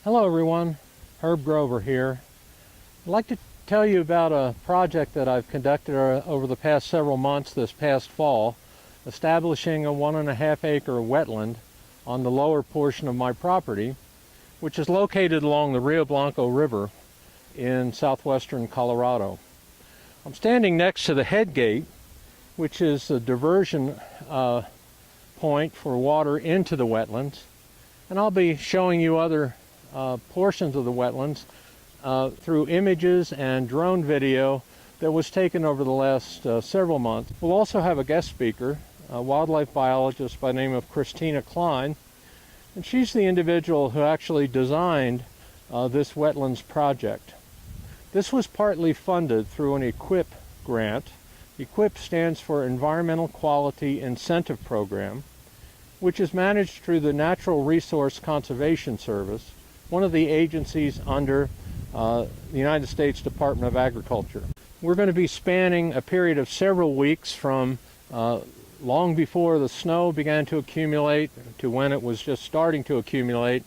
Hello everyone, Herb Grover here. I'd like to tell you about a project that I've conducted over the past several months this past fall, establishing a 1.5 acre wetland on the lower portion of my property, which is located along the Rio Blanco River in southwestern Colorado. I'm standing next to the head gate, which is a diversion point for water into the wetlands, and I'll be showing you other portions of the wetlands through images and drone video that was taken over the last several months. We'll also have a guest speaker, a wildlife biologist by the name of Christina Kline, and she's the individual who actually designed this wetlands project. This was partly funded through an EQUIP grant. EQUIP stands for Environmental Quality Incentive Program, which is managed through the Natural Resource Conservation Service, one of the agencies under the United States Department of Agriculture. We're going to be spanning a period of several weeks from long before the snow began to accumulate to when it was just starting to accumulate.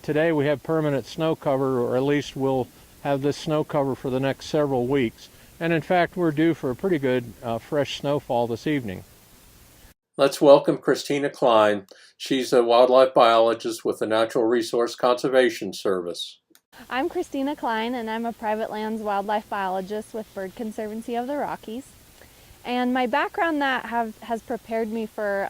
Today we have permanent snow cover, or at least we'll have this snow cover for the next several weeks. And in fact, we're due for a pretty good fresh snowfall this evening. Let's welcome Christina Kline. She's a wildlife biologist with the Natural Resource Conservation Service. I'm Christina Kline, and I'm a private lands wildlife biologist with Bird Conservancy of the Rockies. And my background that has prepared me for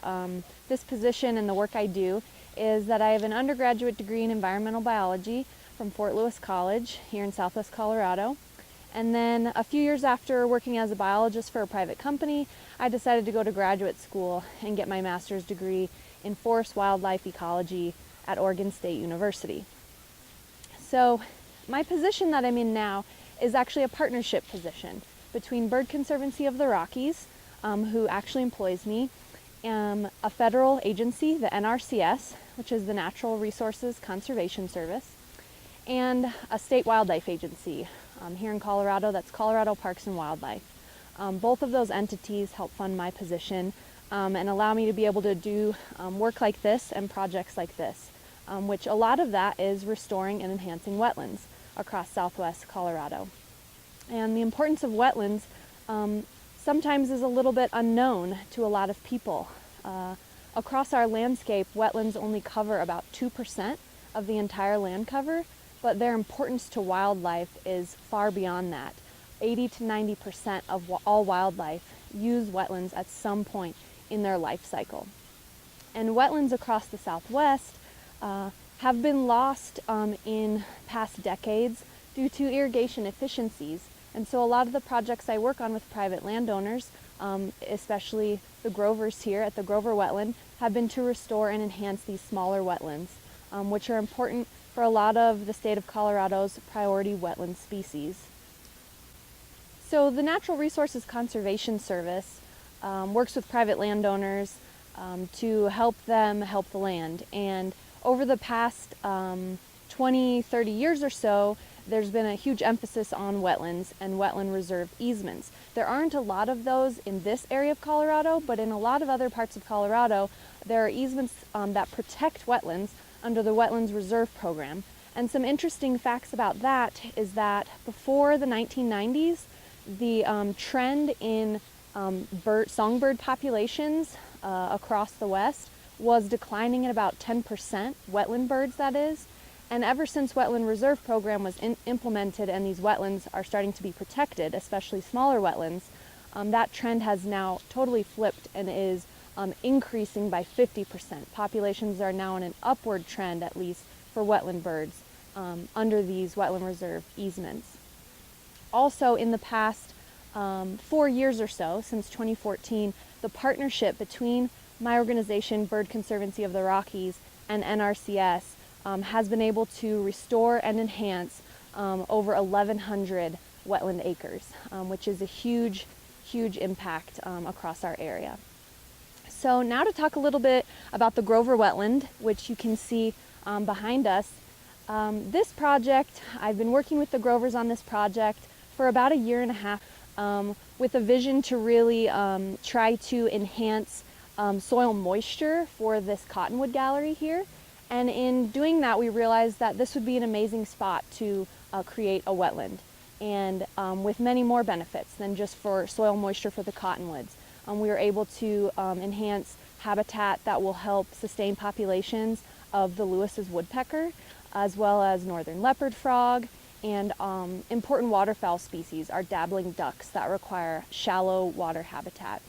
this position and the work I do is that I have an undergraduate degree in environmental biology from Fort Lewis College here in southwest Colorado. And then a few years after working as a biologist for a private company, I decided to go to graduate school and get my master's degree in forest wildlife ecology at Oregon State University. So my position that I'm in now is actually a partnership position between Bird Conservancy of the Rockies, who actually employs me, a federal agency, the NRCS, which is the Natural Resources Conservation Service, and a state wildlife agency here in Colorado, that's Colorado Parks and Wildlife. Both of those entities help fund my position and allow me to be able to do work like this and projects like this, which a lot of that is restoring and enhancing wetlands across southwest Colorado. And the importance of wetlands sometimes is a little bit unknown to a lot of people. Across our landscape, wetlands only cover about 2% of the entire land cover, but their importance to wildlife is far beyond that. 80 to 90% of all wildlife use wetlands at some point in their life cycle. And wetlands across the Southwest have been lost in past decades due to irrigation efficiencies. And so a lot of the projects I work on with private landowners, especially the Grovers here at the Grover Wetland, have been to restore and enhance these smaller wetlands, which are important for a lot of the state of Colorado's priority wetland species. So the Natural Resources Conservation Service works with private landowners to help them help the land. And over the past 20, 30 years or so, there's been a huge emphasis on wetlands and wetland reserve easements. There aren't a lot of those in this area of Colorado, but in a lot of other parts of Colorado, there are easements that protect wetlands under the Wetlands Reserve Program. And some interesting facts about that is that before the 1990s, the trend in songbird populations across the West was declining at about 10%, wetland birds that is. And ever since Wetland Reserve Program was implemented and these wetlands are starting to be protected, especially smaller wetlands, that trend has now totally flipped and is increasing by 50%. Populations are now on an upward trend, at least for wetland birds, under these wetland reserve easements. Also, in the past 4 years or so, since 2014, the partnership between my organization, Bird Conservancy of the Rockies, and NRCS has been able to restore and enhance over 1,100 wetland acres, which is a huge, huge impact across our area. So now to talk a little bit about the Grover Wetland, which you can see behind us. This project, I've been working with the Grovers on this project for about 1.5 years with a vision to really try to enhance soil moisture for this cottonwood gallery here. And in doing that, we realized that this would be an amazing spot to create a wetland, and with many more benefits than just for soil moisture for the cottonwoods. We were able to enhance habitat that will help sustain populations of the Lewis's woodpecker, as well as northern leopard frog, and important waterfowl species are dabbling ducks that require shallow water habitat.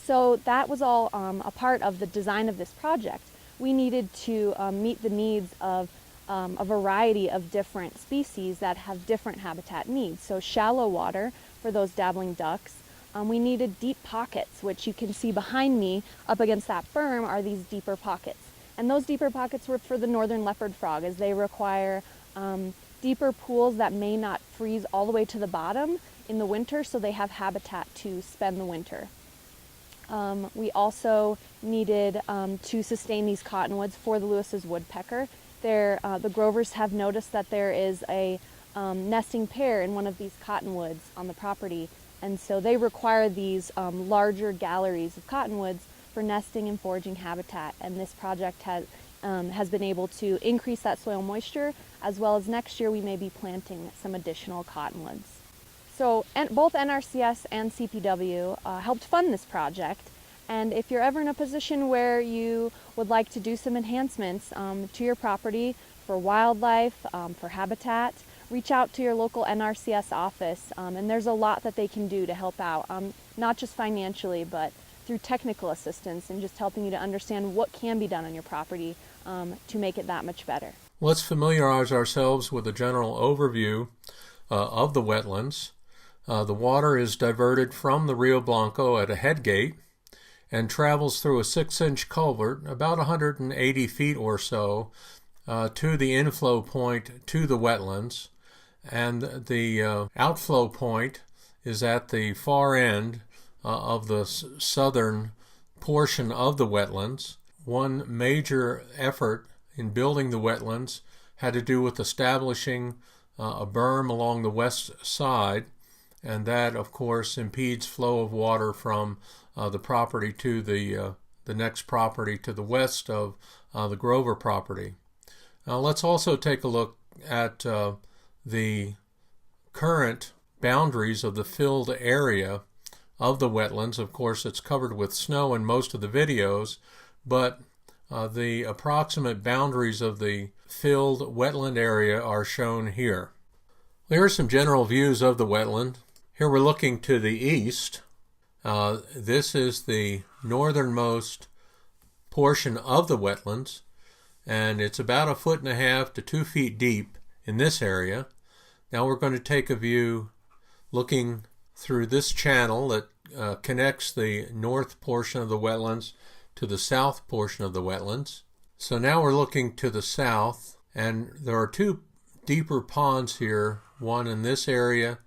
So that was all a part of the design of this project. We needed to meet the needs of a variety of different species that have different habitat needs. So shallow water for those dabbling ducks. We needed deep pockets, which you can see behind me up against that berm are these deeper pockets. And those deeper pockets were for the northern leopard frog, as they require deeper pools that may not freeze all the way to the bottom in the winter, so they have habitat to spend the winter. We also needed to sustain these cottonwoods for the Lewis's woodpecker. The grovers have noticed that there is a nesting pair in one of these cottonwoods on the property, and so they require these larger galleries of cottonwoods for nesting and foraging habitat, and this project has been able to increase that soil moisture, as well as next year we may be planting some additional cottonwoods. So both NRCS and CPW helped fund this project, and if you're ever in a position where you would like to do some enhancements to your property for wildlife, for habitat, reach out to your local NRCS office, and there's a lot that they can do to help out, not just financially, but through technical assistance and just helping you to understand what can be done on your property to make it that much better. Let's familiarize ourselves with a general overview of the wetlands. The water is diverted from the Rio Blanco at a head gate and travels through a 6-inch culvert about 180 feet or so to the inflow point to the wetlands. And the outflow point is at the far end of the southern portion of the wetlands. One major effort in building the wetlands had to do with establishing a berm along the west side, and that of course impedes flow of water from the property to the next property to the west of the Grover property. Now let's also take a look at the current boundaries of the filled area of the wetlands. Of course, it's covered with snow in most of the videos, but the approximate boundaries of the filled wetland area are shown here. Here are some general views of the wetland. Here we're looking to the east. This is the northernmost portion of the wetlands, and it's about 1.5 to 2 feet deep in this area. Now we're going to take a view looking through this channel that connects the north portion of the wetlands to the south portion of the wetlands. So now we're looking to the south, and there are two deeper ponds here, one in this area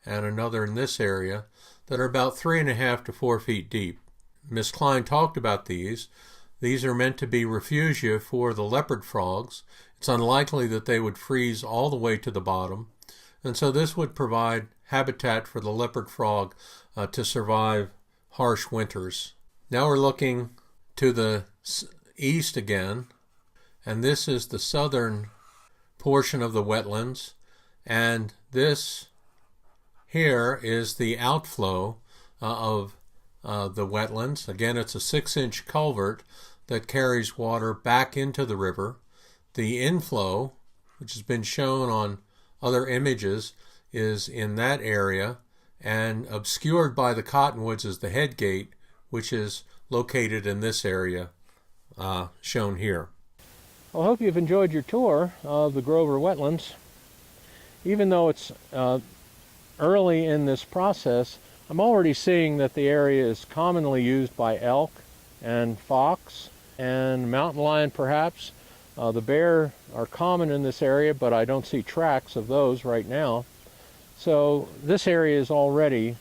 and another in this area, that are about 3.5 to 4 feet deep. Ms. Kline talked about these. These are meant to be refugia for the leopard frogs. It's unlikely that they would freeze all the way to the bottom, and so this would provide habitat for the leopard frog to survive harsh winters. Now we're looking to the east again, and this is the southern portion of the wetlands, and this here is the outflow of the wetlands. Again, it's a 6-inch culvert that carries water back into the river. The inflow, which has been shown on other images, is in that area, and obscured by the cottonwoods is the head gate, which is located in this area shown here. Well, I hope you've enjoyed your tour of the Grover Wetlands. Even though it's early in this process, I'm already seeing that the area is commonly used by elk and fox and mountain lion perhaps. The bear are common in this area, but I don't see tracks of those right now. So this area is already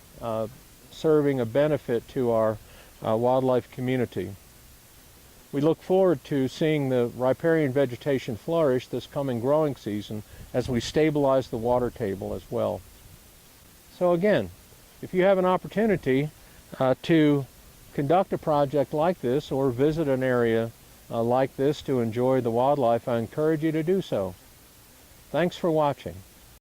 serving a benefit to our wildlife community. We look forward to seeing the riparian vegetation flourish this coming growing season as we stabilize the water table as well. So again, if you have an opportunity to conduct a project like this or visit an area like this to enjoy the wildlife, I encourage you to do so. Thanks for watching.